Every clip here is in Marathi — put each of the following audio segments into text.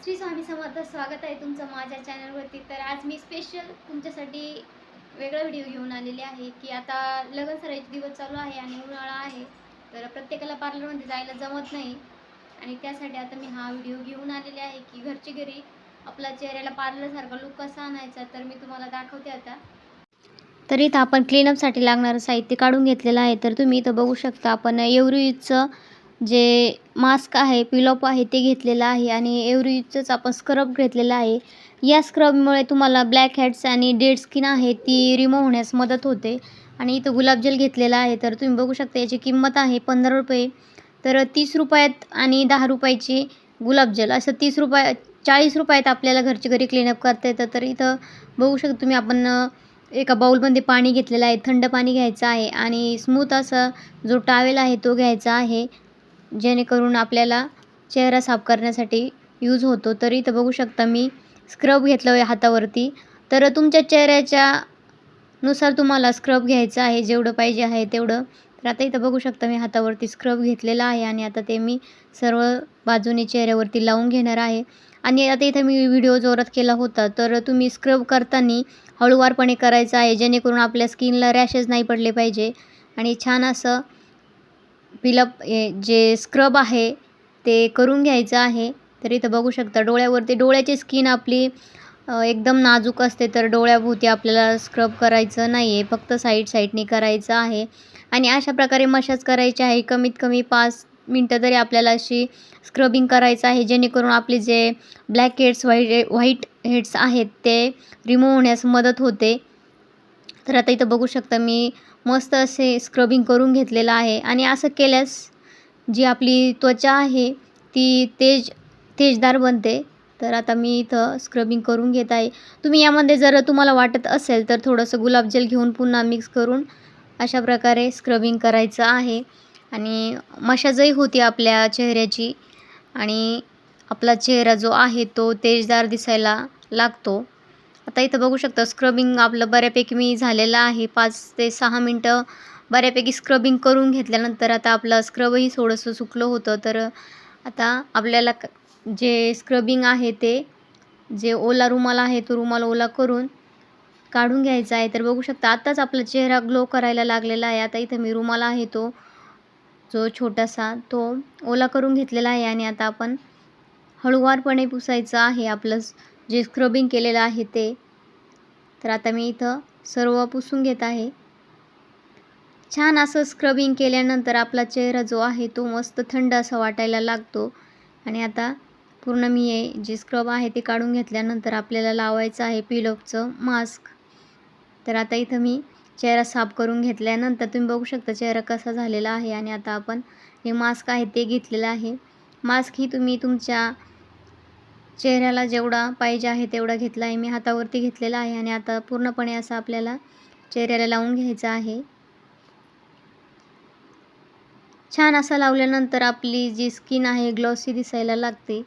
श्री स्वामी समर्थ. स्वागत आहे तुमचं माझ्या चॅनलवरती. तर आज मी स्पेशल तुमच्यासाठी वेगळा व्हिडिओ घेऊन आलेले आहे की आता लग्न सराईचे दिवस चालू आहे आणि उन्हाळा आहे, तर प्रत्येकाला पार्लरमध्ये जायला जमत नाही आणि त्यासाठी आता मी हा व्हिडिओ घेऊन आलेले आहे की घरच्या घरी आपल्या चेहऱ्याला पार्लरसारखा लुक कसा आणायचा, तर मी तुम्हाला दाखवते आता. तर इथं आपण क्लीनअपसाठी लागणारं साहित्य काढून घेतलेलं आहे. तर तुम्ही इथं बघू शकता आपण एव्हरीयूजचं जे मास्क आहे, पिलॉप आहे ते घेतलेलं आहे आणि एव्हरीयूजचंच आपण स्क्रब घेतलेला आहे. या स्क्रबमुळे तुम्हाला ब्लॅक हेड्स आणि डेड स्किन आहे ती रिमूव्ह होण्यास मदत होते. आणि इथं गुलाबजल घेतलेला आहे. तर तुम्ही बघू शकता याची किंमत आहे ₹15. तर 30 रुपयात आणि 10 रुपयाची गुलाबजल असं 30 रुपये 40 रुपयात आपल्याला घरच्या घरी क्लीनअप करता येतं. तर इथं बघू शकता तुम्ही आपण एका बाउलमध्ये पाणी घेतलेलं आहे. थंड पाणी घ्यायचं आहे आणि स्मूथ असा जो टॉवेल आहे तो घ्यायचा आहे, जेणेकरून आपल्याला चेहरा साफ करण्यासाठी यूज होतो. तर इथं बघू शकता मी स्क्रब घेतलं आहे हातावरती. तर तुमच्या चेहऱ्याच्या नुसार तुम्हाला स्क्रब घ्यायचं आहे, जेवढं पाहिजे आहे तेवढं. तर आता इथं बघू शकता मी हातावरती स्क्रब घेतलेला आहे आणि आता ते मी सर्व बाजूने चेहऱ्यावरती लावून घेणार आहे. आणि आता इथं मी व्हिडिओ जोरात केला होता, तर तुम्ही स्क्रब करताना हळूवारपणे करायचं आहे, जेणेकरून आपल्या स्किनला रॅशेस नाही पडले पाहिजे. आणि छान असं पिलअप जे स्क्रब आहे ते करून घ्यायचं आहे. तर इथं बघू शकता डोळ्याची स्किन आपली एकदम नाजूक असते, तर डोळ्याभोवती आपल्याला स्क्रब करायचं नाही आहे, फक्त साईडनी करायचं आहे. आणि अशा प्रकारे मसाज करायची आहे. कमीत कमी 5 मिनटं तरी आपल्याला अशी स्क्रबिंग करायचं आहे, जेणेकरून आपले जे ब्लॅक हेड्स व्हाईट हेड्स आहेत ते रिमूव्ह होण्यास मदत होते. तर आता इथं बघू शकता मी मस्त असे स्क्रबिंग करून घेतलेलं आहे. आणि असं केल्यास जी आपली त्वचा आहे ती तेजदार बनते. तर आता मी इथं स्क्रबिंग करून घेत आहे. तुम्ही यामध्ये जर तुम्हाला वाटत असेल तर थोडंसं गुलाबजल घेऊन पुन्हा मिक्स करून अशा प्रकारे स्क्रबिंग करायचं आहे आणि मसाजही होती आपल्या चेहऱ्याची आणि आपला चेहरा जो आहे तो तेजदार दिसायला लागतो. आता इथं बघू शकता स्क्रबिंग आपलं बऱ्यापैकी मी झालेलं आहे. 5 ते 6 मिनटं बऱ्यापैकी स्क्रबिंग करून घेतल्यानंतर आता आपलं स्क्रबही थोडंसं सुकलं होतं. तर आता आपल्याला जे स्क्रबिंग आहे ते जे ओला रुमाल आहे तो रुमाल ओला करून काढून घ्यायचा आहे. तर बघू शकता आत्ताच आपला चेहरा ग्लो करायला लागलेला आहे. आता इथं मी रुमाल आहे तो जो छोटासा तो ओला करून घेतलेला आहे आणि आता आपण हळूवारपणे पुसायचं आहे आपलं जे स्क्रबिंग केलेलं आहे ते. तर आता मी इथं सर्व पुसून घेत आहे. छान असं स्क्रबिंग केल्यानंतर आपला चेहरा जो आहे तो मस्त थंड असा वाटायला लागतो. आणि आता पूर्ण मी हे जे स्क्रब आहे ते काढून घेतल्यानंतर आपल्याला लावायचं आहे पिलॉपचं मास्क. तर आता इथं मी चेहरा साफ करून घेतल्यानंतर तुम्ही बघू शकता चेहरा कसा झालेला आहे. आणि आता आपण हे मास्क आहे ते घेतलेलं आहे. मास्क ही तुम्ही तुमच्या चेहऱ्याला जेवढा पाहिजे आहे तेवढा घेतला आहे. मी हातावरती घेतलेला आहे आणि आता पूर्णपणे असं आपल्याला चेहऱ्याला लावून घ्यायचं आहे. छान असं लावल्यानंतर आपली जी स्किन आहे ग्लॉसी दिसायला लागते.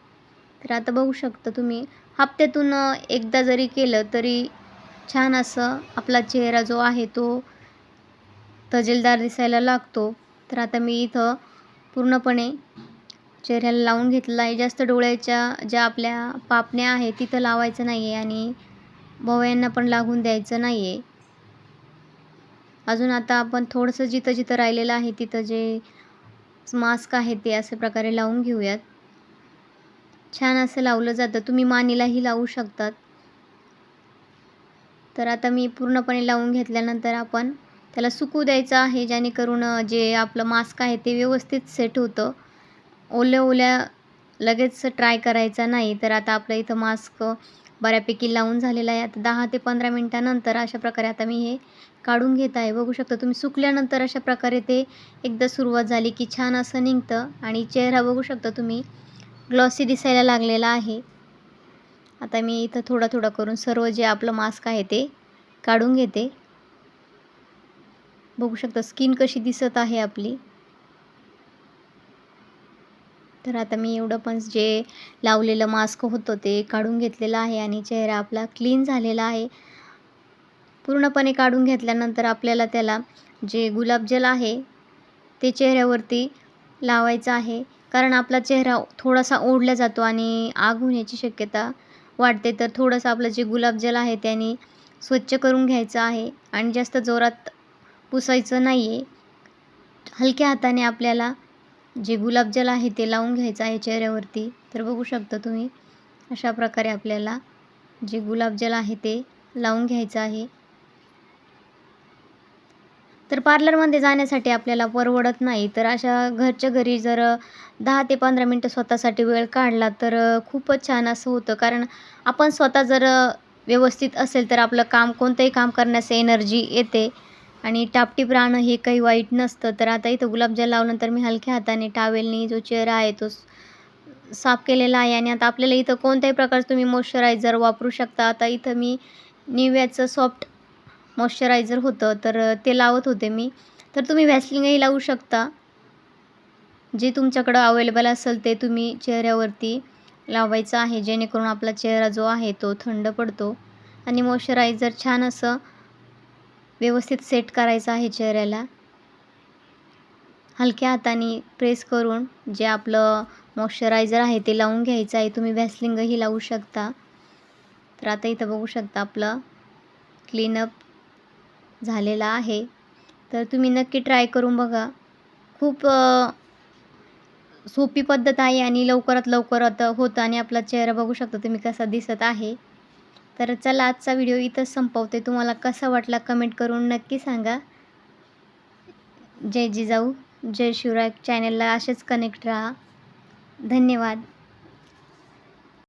तर आता बघू शकता तुम्ही हप्त्यातून एकदा जरी केलं तरी छान असं आपला चेहरा जो आहे तो तजेलदार दिसायला लागतो. तर आता मी इथं पूर्णपणे चेहऱ्याला लावून घेतलेला आहे. जास्त डोळ्याच्या ज्या आपल्या पापण्या आहेत तिथं लावायचं नाही आहे आणि भोवयांना पण लागून द्यायचं नाही आहे. अजून आता आपण थोडंसं जिथं राहिलेलं आहे तिथं जे मास्क आहे ते अशा प्रकारे लावून घेऊयात. छान असं लावलं जातं. तुम्ही मानेलाही लावू शकतात. तर आता मी पूर्णपणे लावून घेतल्यानंतर आपण त्याला सुकू द्यायचं आहे, जेणेकरून जे आपलं मास्क आहे ते व्यवस्थित सेट होतं. ओल्या लगेच ट्राय करायचा नाही. तर आता आपलं इथं मास्क बऱ्यापैकी लावून झालेला आहे. आता 10 ते 15 मिनटानंतर अशा प्रकारे आता मी हे काढून घेत आहे. बघू शकता तुम्ही सुकल्यानंतर अशा प्रकारे ते एकदा सुरुवात झाली की छान असं निघतं आणि चेहरा बघू शकता तुम्ही ग्लॉसी दिसायला लागलेला आहे. आता मी इथं थोडा करून सर्व जे आपलं मास्क आहे ते काढून घेते. बघू शकता स्किन कशी दिसत आहे आपली. तर आता मी एवढं पण जे लावलेलं मास्क होतं ते काढून घेतलेलं आहे आणि चेहरा आपला क्लीन झालेला आहे. पूर्णपणे काढून घेतल्यानंतर आपल्याला त्याला जे गुलाबजल आहे ते चेहऱ्यावरती लावायचं आहे. कारण आपला चेहरा थोडासा ओढला जातो आणि आग होण्याची शक्यता वाढते. तर थोडंसं आपलं जे गुलाबजल आहे त्याने स्वच्छ करून घ्यायचं आहे आणि जास्त जोरात पुसायचं नाही आहे. हलक्या हाताने आपल्याला जे गुलाबजल आहे ते लावून घ्यायचं आहे चेहऱ्यावरती. तर बघू शकता तुम्ही अशा प्रकारे आपल्याला जे गुलाबजल आहे ते लावून घ्यायचं आहे. तर पार्लरमध्ये जाण्यासाठी आपल्याला परवडत नाही, तर अशा घरच्या घरी जर 10 ते 15 मिनटं स्वतःसाठी वेळ काढला तर खूपच छान असं होतं. कारण आपण स्वतः जर व्यवस्थित असेल तर आपलं काम कोणतंही काम करण्यास एनर्जी येते आणि टापटीप राहणं हे काही वाईट नसतं. तर आता इथं गुलाबजल लावल्यानंतर मी हलक्या हाताने टॉवेलनी जो चेहरा आहे तो साफ केलेला आहे आणि आता आपल्याला इथं कोणत्याही प्रकारचं तुम्ही मॉइश्चरायझर वापरू शकता. आता इथं मी निव्याचं सॉफ्ट मॉइश्चरायझर होतं तर ते लावत होते मी. तर तुम्ही व्हॅसलिनही लावू शकता. जे तुमच्याकडं अवेलेबल असेल ते तुम्ही चेहऱ्यावरती लावायचं आहे, जेणेकरून आपला चेहरा जो आहे तो थंड पडतो आणि मॉइश्चरायझर छान असं व्यवस्थित सेट करायचं आहे चेहऱ्याला. हलक्या हाताने प्रेस करून जे आपलं मॉइश्चरायझर आहे ते लावून घ्यायचं आहे. तुम्ही व्हॅसलिनही लावू शकता. तर आता इथं बघू शकता आपलं क्लीनअप झालेला आहे. तर तुम्ही नक्की ट्राय करून बघा. खूप सोपी पद्धत आहे आणि लवकरात लवकर आता होतं आणि आपला चेहरा बघू शकता तुम्ही कसा दिसत आहे. तर चला आजचा व्हिडिओ इथंच संपवते. तुम्हाला कसा वाटला कमेंट करून नक्की सांगा. जय जिजाऊ जय शिवराय. चॅनलला असेच कनेक्ट राहा. धन्यवाद.